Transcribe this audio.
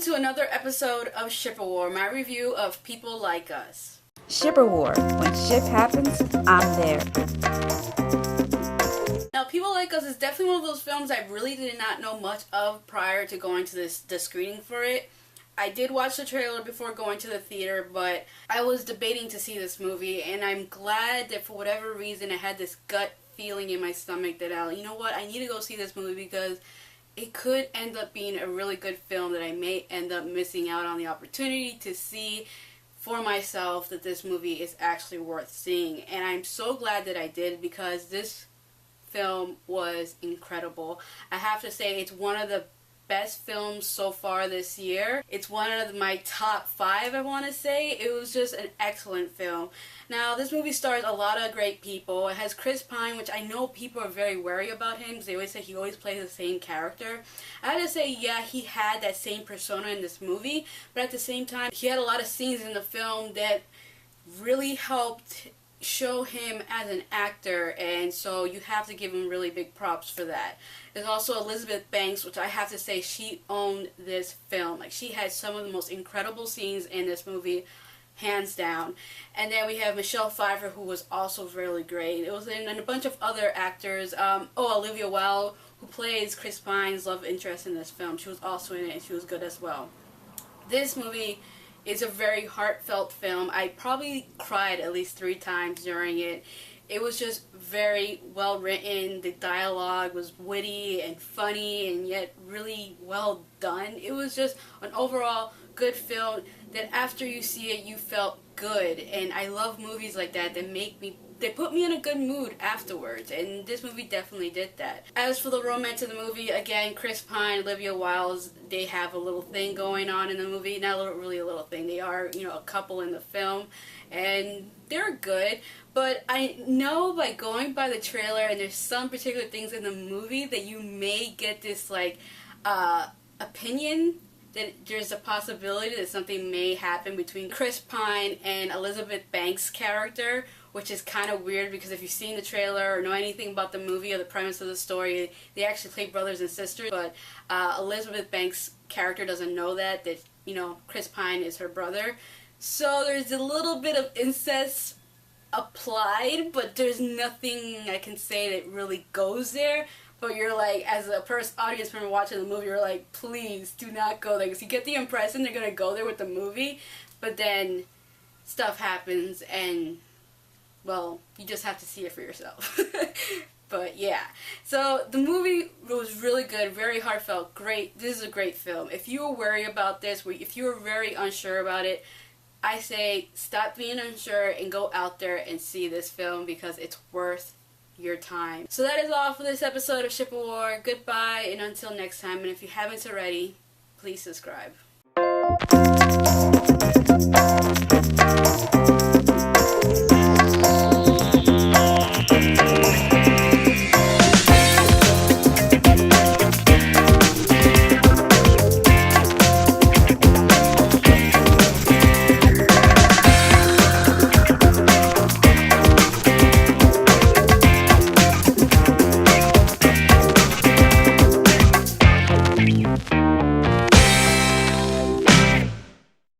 to another episode of Ship of War, my review of People Like Us. Ship of War. When ship happens, I'm there. Now, People Like Us is definitely one of those films I really did not know much of prior to going to the screening for it. I did watch the trailer before going to the theater, but I was debating to see this movie, and I'm glad that for whatever reason I had this gut feeling in my stomach that, you know what, I need to go see this movie because it could end up being a really good film that I may end up missing out on the opportunity to see for myself that this movie is actually worth seeing. And I'm so glad that I did because this film was incredible. I have to say it's one of the best films so far this year. It's one of my top 5, I want to say. It was just an excellent film. Now, this movie stars a lot of great people. It has Chris Pine, which I know people are very wary about him because they always say he always plays the same character. I have to say, yeah, he had that same persona in this movie, but at the same time, he had a lot of scenes in the film that really helped show him as an actor, and so you have to give him really big props for that. There's also Elizabeth Banks, which I have to say she owned this film. Like, she had some of the most incredible scenes in this movie, hands down. And then we have Michelle Pfeiffer, who was also really great. It was in a bunch of other actors. Olivia Wilde, who plays Chris Pine's love interest in this film. She was also in it, and she was good as well. This movie is a very heartfelt film. I probably cried at least 3 times during it. It was just very well written. The dialogue was witty and funny and yet really well done. It was just an overall good film that after you see it you felt good. And I love movies like that they put me in a good mood afterwards, and this movie definitely did that. As for the romance of the movie, again, Chris Pine, Olivia Wilde, they have a little thing going on in the movie. Not really a little thing. They are, a couple in the film, and they're good. But I know by going by the trailer, and there's some particular things in the movie that you may get this, opinion that there's a possibility that something may happen between Chris Pine and Elizabeth Banks' character, which is kind of weird because if you've seen the trailer or know anything about the movie or the premise of the story, they actually play brothers and sisters, but Elizabeth Banks' character doesn't know that Chris Pine is her brother. So there's a little bit of incest applied, but there's nothing I can say that really goes there. But you're like, as a audience member watching the movie, you're like, please do not go there. Because you get the impression they're going to go there with the movie, but then stuff happens and, well, you just have to see it for yourself. But yeah, so the movie was really good, very heartfelt, great. This is a great film. If you were worried about this, if you were very unsure about it, I say stop being unsure and go out there and see this film because it's worth your time. So that is all for this episode of Ship of War. Goodbye, and until next time. And if you haven't already, please subscribe.